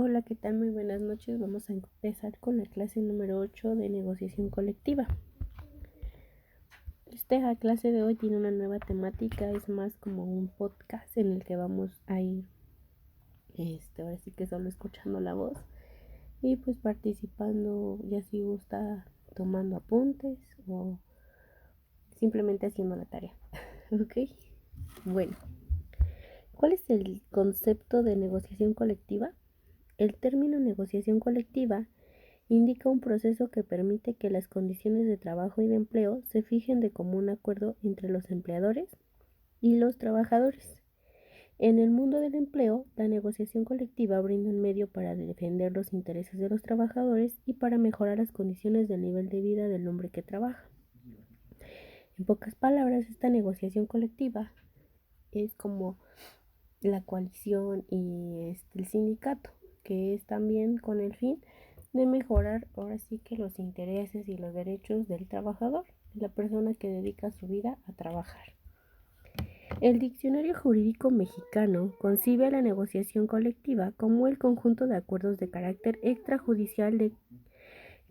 Hola, ¿qué tal? Muy buenas noches. Vamos a empezar con la clase número 8 de negociación colectiva. Esta clase de hoy tiene una nueva temática, es más como un podcast en el que vamos a ir, ahora sí que solo escuchando la voz y pues participando, ya si gusta tomando apuntes o simplemente haciendo la tarea. ¿Ok? Bueno, ¿cuál es el concepto de negociación colectiva? El término negociación colectiva indica un proceso que permite que las condiciones de trabajo y de empleo se fijen de común acuerdo entre los empleadores y los trabajadores. En el mundo del empleo, la negociación colectiva brinda un medio para defender los intereses de los trabajadores y para mejorar las condiciones del nivel de vida del hombre que trabaja. En pocas palabras, esta negociación colectiva es como la coalición y el sindicato, que es también con el fin de mejorar ahora sí que los intereses y los derechos del trabajador, de la persona que dedica su vida a trabajar. El diccionario jurídico mexicano concibe a la negociación colectiva como el conjunto de acuerdos de carácter extrajudicial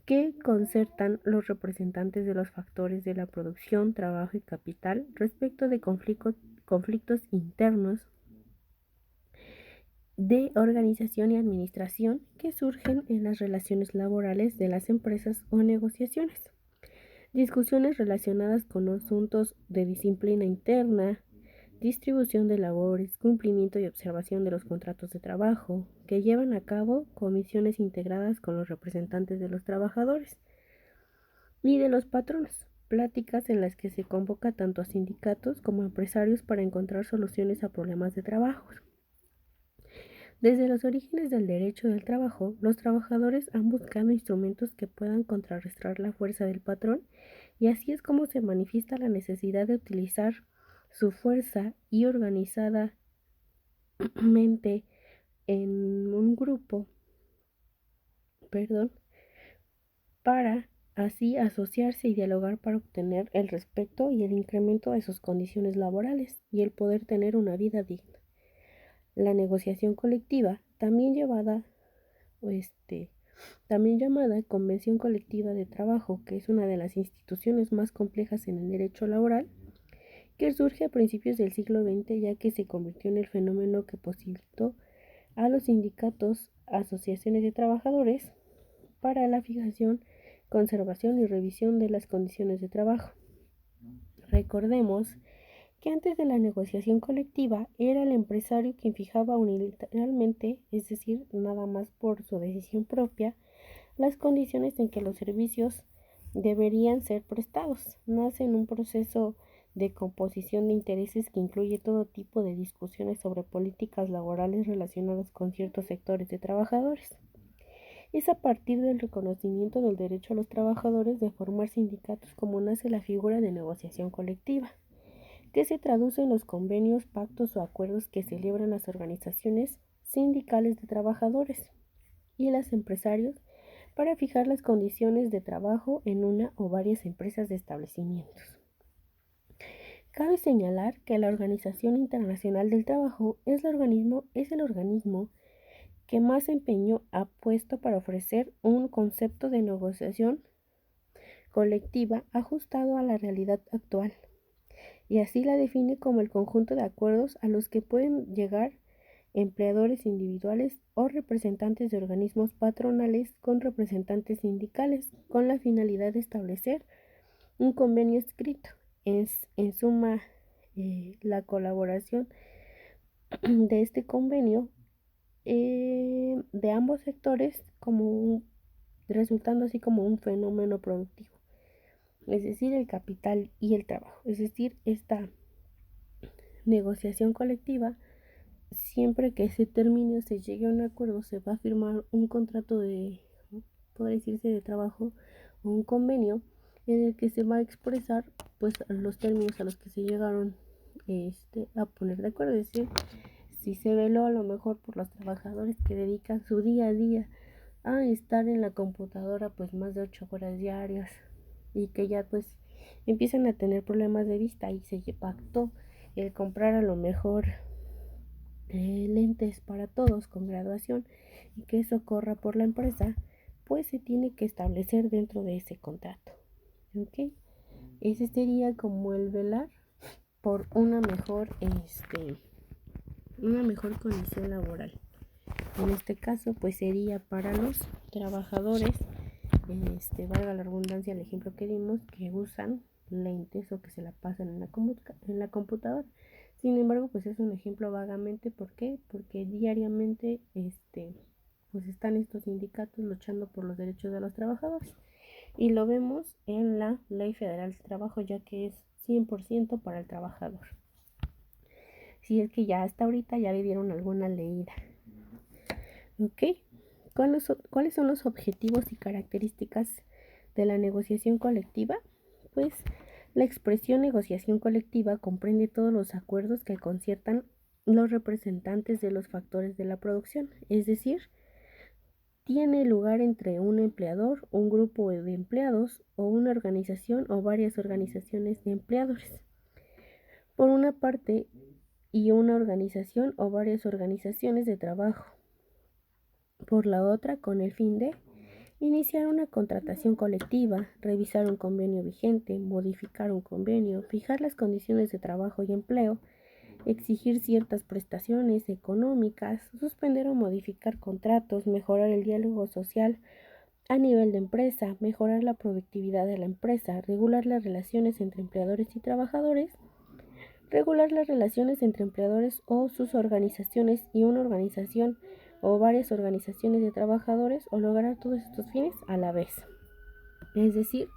que concertan los representantes de los factores de la producción, trabajo y capital respecto de conflictos internos de organización y administración que surgen en las relaciones laborales de las empresas o negociaciones. Discusiones relacionadas con asuntos de disciplina interna, distribución de labores, cumplimiento y observación de los contratos de trabajo, que llevan a cabo comisiones integradas con los representantes de los trabajadores y de los patronos. Pláticas en las que se convoca tanto a sindicatos como a empresarios para encontrar soluciones a problemas de trabajo. Desde los orígenes del derecho del trabajo, los trabajadores han buscado instrumentos que puedan contrarrestar la fuerza del patrón y así es como se manifiesta la necesidad de utilizar su fuerza y organizadamente en un grupo, para así asociarse y dialogar para obtener el respeto y el incremento de sus condiciones laborales y el poder tener una vida digna. La negociación colectiva, también llamada Convención Colectiva de Trabajo, que es una de las instituciones más complejas en el derecho laboral, que surge a principios del siglo XX ya que se convirtió en el fenómeno que posibilitó a los sindicatos, asociaciones de trabajadores, para la fijación, conservación y revisión de las condiciones de trabajo. Recordemos que antes de la negociación colectiva era el empresario quien fijaba unilateralmente, es decir, nada más por su decisión propia, las condiciones en que los servicios deberían ser prestados. Nace en un proceso de composición de intereses que incluye todo tipo de discusiones sobre políticas laborales relacionadas con ciertos sectores de trabajadores. Es a partir del reconocimiento del derecho a los trabajadores de formar sindicatos como nace la figura de negociación colectiva, que se traduce en los convenios, pactos o acuerdos que celebran las organizaciones sindicales de trabajadores y los empresarios para fijar las condiciones de trabajo en una o varias empresas de establecimientos. Cabe señalar que la Organización Internacional del Trabajo es el organismo que más empeño ha puesto para ofrecer un concepto de negociación colectiva ajustado a la realidad actual, y así la define como el conjunto de acuerdos a los que pueden llegar empleadores individuales o representantes de organismos patronales con representantes sindicales, con la finalidad de establecer un convenio escrito. Es en suma la colaboración de este convenio de ambos sectores resultando así como un fenómeno productivo, es decir, el capital y el trabajo. Es decir, esta negociación colectiva, siempre que se termine o se llegue a un acuerdo, se va a firmar un contrato podría decirse, de trabajo o un convenio en el que se va a expresar pues los términos a los que se llegaron a poner de acuerdo. Es decir, si se veló a lo mejor por los trabajadores que dedican su día a día a estar en la computadora pues más de 8 horas diarias y que ya pues empiezan a tener problemas de vista y se pactó el comprar a lo mejor lentes para todos con graduación y que eso corra por la empresa, pues se tiene que establecer dentro de ese contrato. ¿Ok? Ese sería como el velar por una mejor condición laboral. En este caso, pues sería para los trabajadores, valga la redundancia el ejemplo que dimos, que usan lentes o que se la pasan en la computadora. Sin embargo, pues es un ejemplo vagamente. ¿Por qué? Porque diariamente pues están estos sindicatos luchando por los derechos de los trabajadores. Y lo vemos en la Ley Federal del Trabajo, ya que es 100% para el trabajador. Si es que ya hasta ahorita ya le dieron alguna leída. ¿Ok? ¿Cuáles son los objetivos y características de la negociación colectiva? Pues la expresión negociación colectiva comprende todos los acuerdos que conciertan los representantes de los factores de la producción, es decir, tiene lugar entre un empleador, un grupo de empleados o una organización o varias organizaciones de empleadores. Por una parte, y una organización o varias organizaciones de trabajo. Por la otra, con el fin de iniciar una contratación colectiva, revisar un convenio vigente, modificar un convenio, fijar las condiciones de trabajo y empleo, exigir ciertas prestaciones económicas, suspender o modificar contratos, mejorar el diálogo social a nivel de empresa, mejorar la productividad de la empresa, regular las relaciones entre empleadores y trabajadores, regular las relaciones entre empleadores o sus organizaciones y una organización o varias organizaciones de trabajadores o lograr todos estos fines a la vez. Es decir,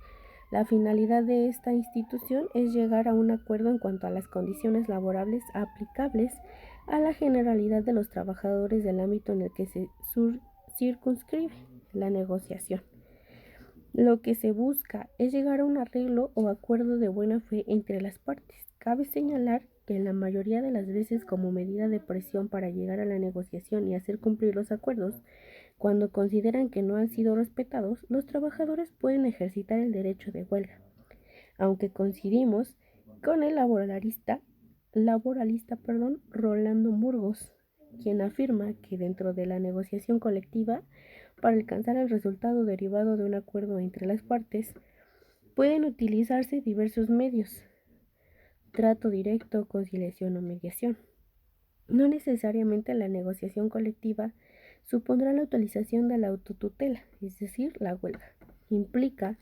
la finalidad de esta institución es llegar a un acuerdo en cuanto a las condiciones laborables aplicables a la generalidad de los trabajadores del ámbito en el que se circunscribe la negociación. Lo que se busca es llegar a un arreglo o acuerdo de buena fe entre las partes. Cabe señalar que en la mayoría de las veces, como medida de presión para llegar a la negociación y hacer cumplir los acuerdos, cuando consideran que no han sido respetados, los trabajadores pueden ejercitar el derecho de huelga. Aunque coincidimos con el laboralista Rolando Burgos, quien afirma que dentro de la negociación colectiva, para alcanzar el resultado derivado de un acuerdo entre las partes, pueden utilizarse diversos medios: trato directo, conciliación o mediación. No necesariamente la negociación colectiva supondrá la utilización de la autotutela, es decir, la huelga. Implica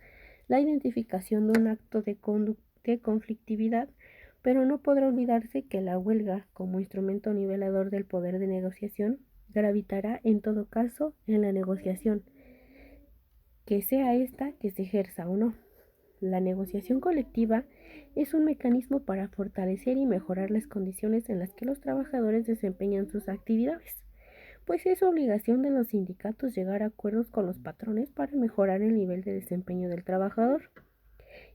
la identificación de un acto de conflictividad, pero no podrá olvidarse que la huelga, como instrumento nivelador del poder de negociación, gravitará en todo caso en la negociación, que sea esta que se ejerza o no. La negociación colectiva es un mecanismo para fortalecer y mejorar las condiciones en las que los trabajadores desempeñan sus actividades, pues es obligación de los sindicatos llegar a acuerdos con los patrones para mejorar el nivel de desempeño del trabajador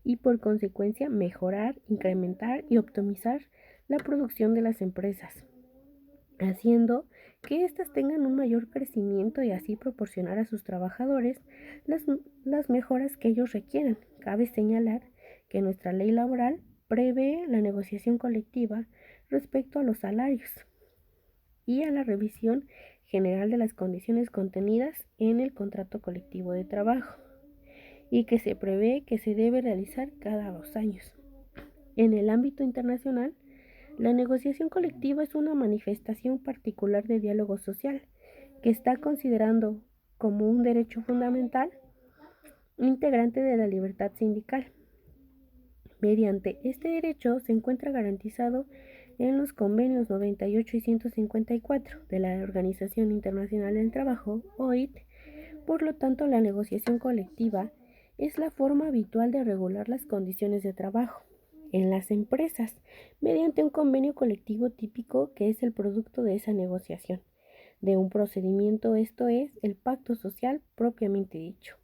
y por consecuencia mejorar, incrementar y optimizar la producción de las empresas, haciendo que éstas tengan un mayor crecimiento y así proporcionar a sus trabajadores las mejoras que ellos requieren. Cabe señalar que nuestra ley laboral prevé la negociación colectiva respecto a los salarios y a la revisión general de las condiciones contenidas en el contrato colectivo de trabajo, y que se prevé que se debe realizar cada 2 años. En el ámbito internacional, la negociación colectiva es una manifestación particular de diálogo social que está considerando como un derecho fundamental integrante de la libertad sindical. Mediante este derecho se encuentra garantizado en los convenios 98 y 154 de la Organización Internacional del Trabajo, OIT. Por lo tanto, la negociación colectiva es la forma habitual de regular las condiciones de trabajo en las empresas mediante un convenio colectivo típico que es el producto de esa negociación, de un procedimiento, esto es, el pacto social propiamente dicho.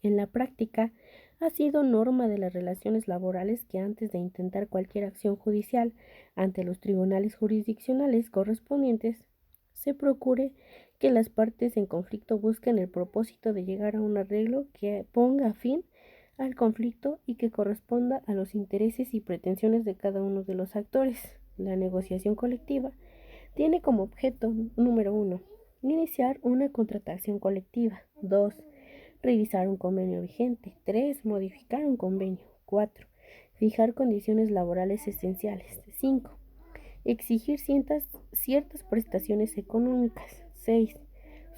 En la práctica, ha sido norma de las relaciones laborales que antes de intentar cualquier acción judicial ante los tribunales jurisdiccionales correspondientes, se procure que las partes en conflicto busquen el propósito de llegar a un arreglo que ponga fin al conflicto y que corresponda a los intereses y pretensiones de cada uno de los actores. La negociación colectiva Tiene como objeto, número 1, iniciar una contratación colectiva. 2, revisar un convenio vigente. 3, modificar un convenio. 4, fijar condiciones laborales esenciales. 5, exigir ciertas prestaciones económicas. 6,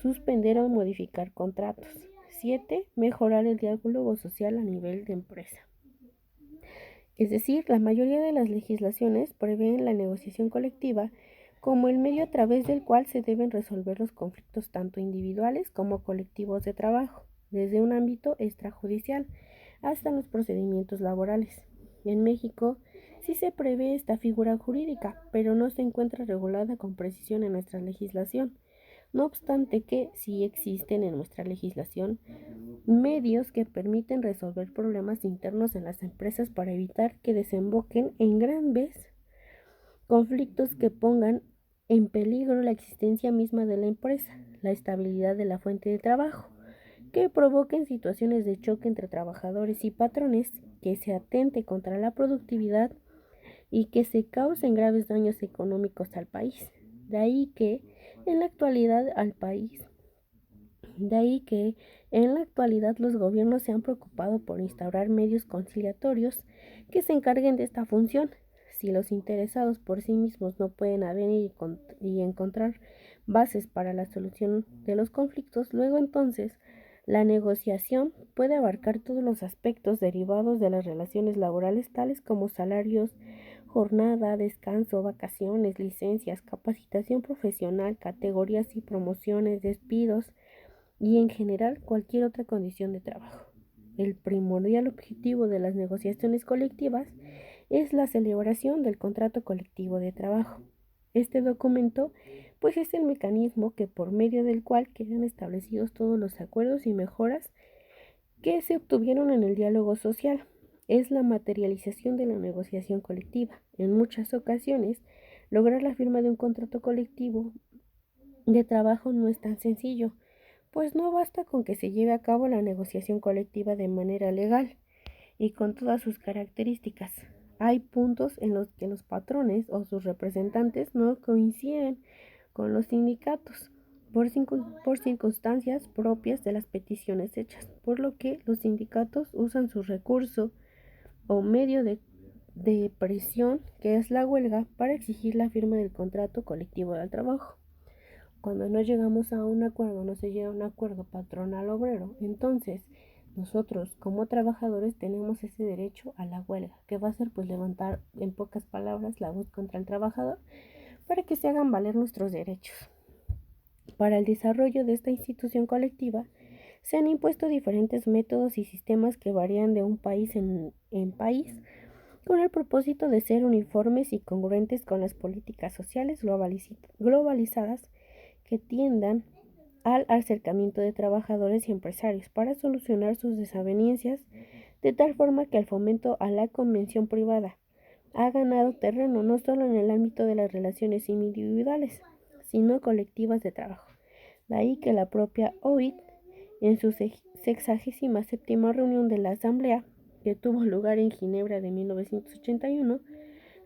suspender o modificar contratos. 7, mejorar el diálogo social a nivel de empresa. Es decir, la mayoría de las legislaciones prevén la negociación colectiva como el medio a través del cual se deben resolver los conflictos tanto individuales como colectivos de trabajo, desde un ámbito extrajudicial hasta los procedimientos laborales. En México sí se prevé esta figura jurídica, pero no se encuentra regulada con precisión en nuestra legislación. No obstante que sí existen en nuestra legislación medios que permiten resolver problemas internos en las empresas para evitar que desemboquen en gran vez conflictos que pongan en peligro la existencia misma de la empresa, la estabilidad de la fuente de trabajo, que provoquen situaciones de choque entre trabajadores y patrones, que se atente contra la productividad y que se causen graves daños económicos al país. De ahí que en la actualidad los gobiernos se han preocupado por instaurar medios conciliatorios que se encarguen de esta función. Si los interesados por sí mismos no pueden avenir y encontrar bases para la solución de los conflictos, luego entonces la negociación puede abarcar todos los aspectos derivados de las relaciones laborales, tales como salarios, jornada, descanso, vacaciones, licencias, capacitación profesional, categorías y promociones, despidos y en general cualquier otra condición de trabajo. El primordial objetivo de las negociaciones colectivas es la celebración del contrato colectivo de trabajo. Este documento pues es el mecanismo que por medio del cual quedan establecidos todos los acuerdos y mejoras que se obtuvieron en el diálogo social. Es la materialización de la negociación colectiva. En muchas ocasiones, lograr la firma de un contrato colectivo de trabajo no es tan sencillo, pues no basta con que se lleve a cabo la negociación colectiva de manera legal y con todas sus características. Hay puntos en los que los patrones o sus representantes no coinciden con los sindicatos por circunstancias propias de las peticiones hechas, por lo que los sindicatos usan su recurso o medio de presión, que es la huelga, para exigir la firma del contrato colectivo del trabajo. Cuando no llegamos a un acuerdo, no se llega a un acuerdo patronal-obrero, entonces nosotros como trabajadores tenemos ese derecho a la huelga, que va a ser pues levantar en pocas palabras la voz contra el trabajador para que se hagan valer nuestros derechos. Para el desarrollo de esta institución colectiva se han impuesto diferentes métodos y sistemas que varían de un país en país con el propósito de ser uniformes y congruentes con las políticas sociales globalizadas que tiendan al acercamiento de trabajadores y empresarios para solucionar sus desavenencias, de tal forma que el fomento a la convención privada ha ganado terreno no solo en el ámbito de las relaciones individuales, sino colectivas de trabajo. De ahí que la propia OIT, en su 67ª reunión de la Asamblea, que tuvo lugar en Ginebra de 1981,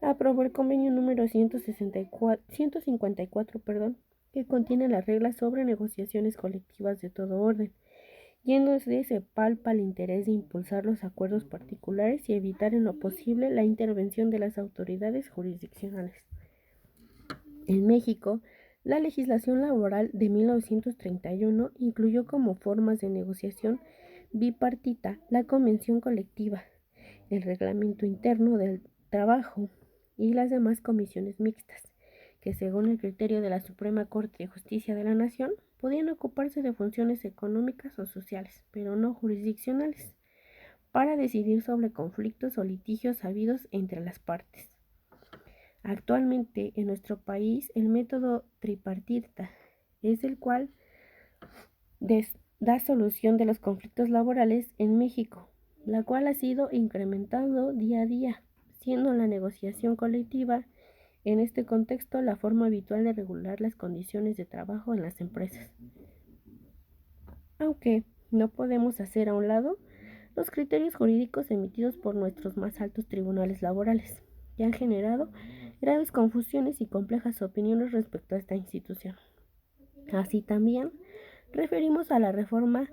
aprobó el convenio número 154, que contiene las reglas sobre negociaciones colectivas de todo orden, y en donde se palpa el interés de impulsar los acuerdos particulares y evitar en lo posible la intervención de las autoridades jurisdiccionales. En México, la legislación laboral de 1931 incluyó como formas de negociación bipartita la convención colectiva, el reglamento interno del trabajo y las demás comisiones mixtas, que según el criterio de la Suprema Corte de Justicia de la Nación, podían ocuparse de funciones económicas o sociales, pero no jurisdiccionales, para decidir sobre conflictos o litigios habidos entre las partes. Actualmente en nuestro país el método tripartita es el cual da solución de los conflictos laborales en México, la cual ha sido incrementando día a día, siendo la negociación colectiva en este contexto la forma habitual de regular las condiciones de trabajo en las empresas. Aunque no podemos hacer a un lado los criterios jurídicos emitidos por nuestros más altos tribunales laborales, que han generado graves confusiones y complejas opiniones respecto a esta institución. Así también referimos a la reforma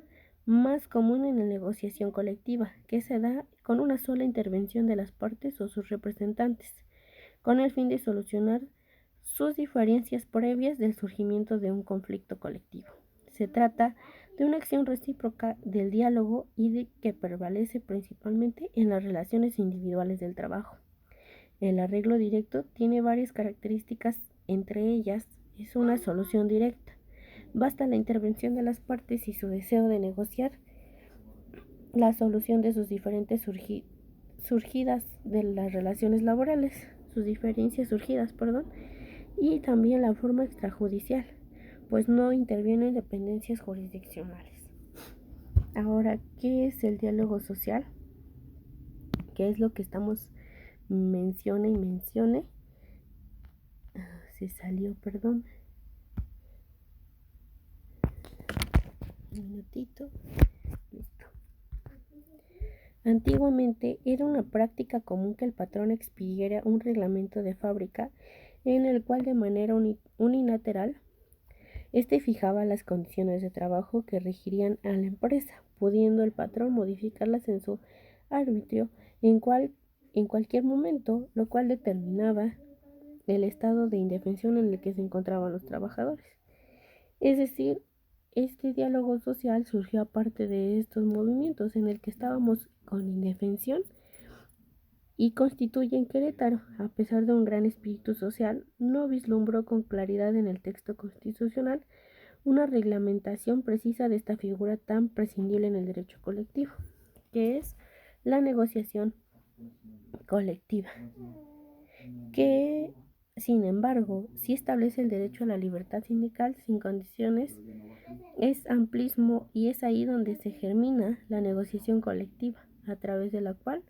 más común en la negociación colectiva, que se da con una sola intervención de las partes o sus representantes, con el fin de solucionar sus diferencias previas del surgimiento de un conflicto colectivo. Se trata de una acción recíproca del diálogo y de que prevalece principalmente en las relaciones individuales del trabajo. El arreglo directo tiene varias características, entre ellas es una solución directa. Basta la intervención de las partes y su deseo de negociar la solución de sus diferentes surgidas de las relaciones laborales, sus diferencias surgidas, y también la forma extrajudicial, pues no intervienen dependencias jurisdiccionales. Ahora, ¿qué es el diálogo social? ¿Qué es lo que estamos mencione? Se salió, perdón. Un minutito. Listo. Antiguamente era una práctica común que el patrón expidiera un reglamento de fábrica en el cual de manera unilateral fijaba las condiciones de trabajo que regirían a la empresa, pudiendo el patrón modificarlas en su arbitrio en cualquier momento, lo cual determinaba el estado de indefensión en el que se encontraban los trabajadores. Es decir, este diálogo social surgió aparte de estos movimientos en el que estábamos con indefensión y constituye en Querétaro, a pesar de un gran espíritu social, no vislumbró con claridad en el texto constitucional una reglamentación precisa de esta figura tan prescindible en el derecho colectivo, que es la negociación colectiva, que sin embargo sí establece el derecho a la libertad sindical sin condiciones. Es amplismo y es ahí donde se germina la negociación colectiva, a través de la cual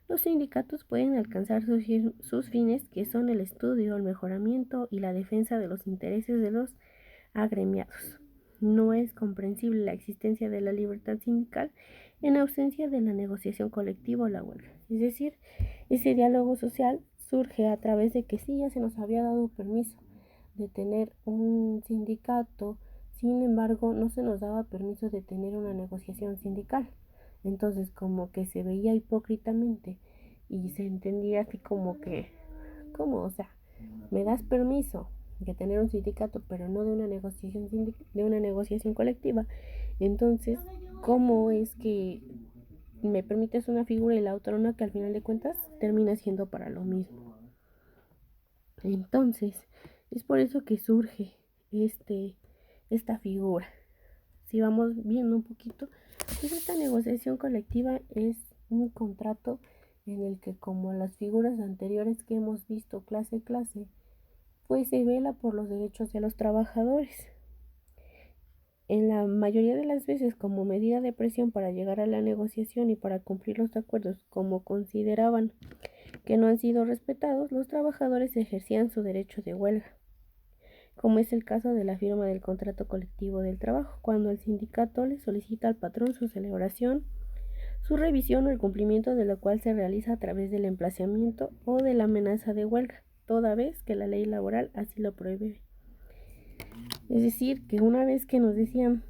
los sindicatos pueden alcanzar sus fines, que son el estudio, el mejoramiento y la defensa de los intereses de los agremiados. No es comprensible la existencia de la libertad sindical en ausencia de la negociación colectiva o la huelga. Es decir, ese diálogo social surge a través de que sí ya se nos había dado permiso de tener un sindicato, sin embargo no se nos daba permiso de tener una negociación sindical. Entonces como que se veía hipócritamente y se entendía así como que, ¿cómo? O sea, me das permiso de tener un sindicato, pero no de una negociación colectiva. Entonces, ¿cómo es que me permites una figura y la otra no, que al final de cuentas termina siendo para lo mismo? Entonces, es por eso que surge esta figura. Si vamos viendo un poquito, pues esta negociación colectiva es un contrato en el que, como las figuras anteriores que hemos visto clase a clase, pues se vela por los derechos de los trabajadores. En la mayoría de las veces, como medida de presión para llegar a la negociación y para cumplir los acuerdos, como consideraban que no han sido respetados, los trabajadores ejercían su derecho de huelga, como es el caso de la firma del contrato colectivo del trabajo, cuando el sindicato le solicita al patrón su celebración, su revisión o el cumplimiento de lo cual se realiza a través del emplazamiento o de la amenaza de huelga, toda vez que la ley laboral así lo prohíbe. Es decir, que una vez que nos decían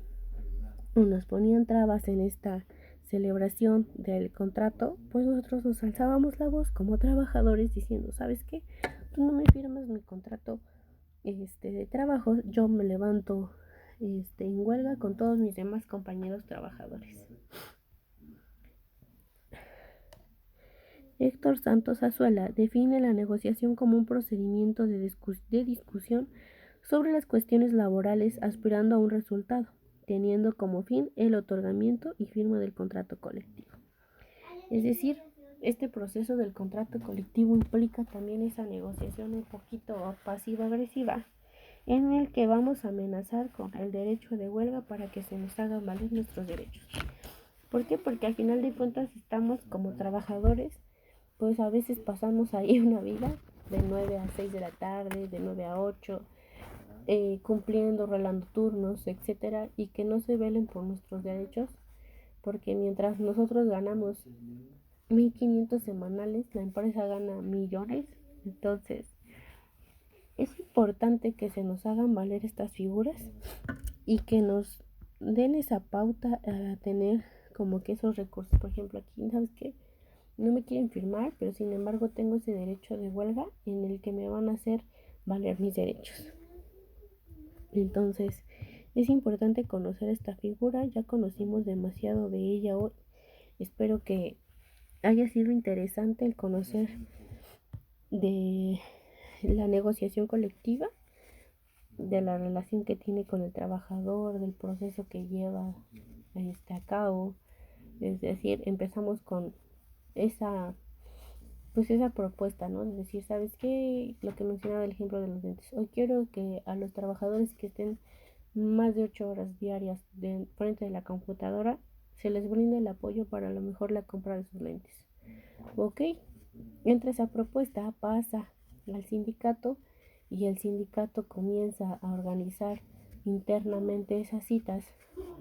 o nos ponían trabas en esta celebración del contrato, pues nosotros nos alzábamos la voz como trabajadores diciendo, ¿sabes qué? Tú no me firmas mi contrato de trabajo, yo me levanto en huelga con todos mis demás compañeros trabajadores. Héctor Santos Azuela define la negociación como un procedimiento de discusión sobre las cuestiones laborales aspirando a un resultado, teniendo como fin el otorgamiento y firma del contrato colectivo. Es decir, este proceso del contrato colectivo implica también esa negociación un poquito pasiva-agresiva, en el que vamos a amenazar con el derecho de huelga para que se nos hagan valer nuestros derechos. ¿Por qué? Porque al final de cuentas estamos como trabajadores, pues a veces pasamos ahí una vida de 9 a 6 de la tarde, de 9 a 8, cumpliendo, rolando turnos, etcétera, y que no se velen por nuestros derechos, porque mientras nosotros ganamos 1,500 semanales, la empresa gana millones. Entonces, Es importante que se nos hagan valer estas figuras y que nos den esa pauta a tener como que esos recursos. Por ejemplo, aquí, ¿sabes qué? No me quieren firmar, pero sin embargo tengo ese derecho de huelga en el que me van a hacer valer mis derechos. Entonces, es importante conocer esta figura. Ya conocimos demasiado de ella hoy. Espero que haya sido interesante el conocer de la negociación colectiva, de la relación que tiene con el trabajador, del proceso que lleva a cabo. Es decir, empezamos con esa esa propuesta, ¿no? De decir, ¿sabes qué? Lo que mencionaba el ejemplo de los lentes. Hoy quiero que a los trabajadores que estén más de 8 horas diarias de frente de la computadora se les brinde el apoyo para a lo mejor la compra de sus lentes. Ok, entra esa propuesta, pasa al sindicato y el sindicato comienza a organizar internamente esas citas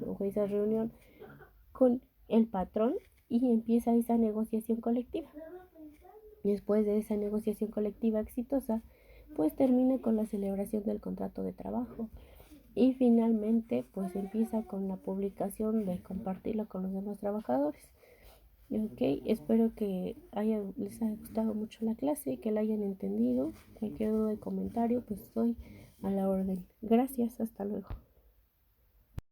o esa reunión con el patrón y empieza esa negociación colectiva. Después de esa negociación colectiva exitosa, pues termina con la celebración del contrato de trabajo y finalmente pues empieza con la publicación de compartirlo con los demás trabajadores. Ok, espero que les haya gustado mucho la clase, que la hayan entendido. Cualquier duda y comentario, pues estoy a la orden. Gracias, hasta luego.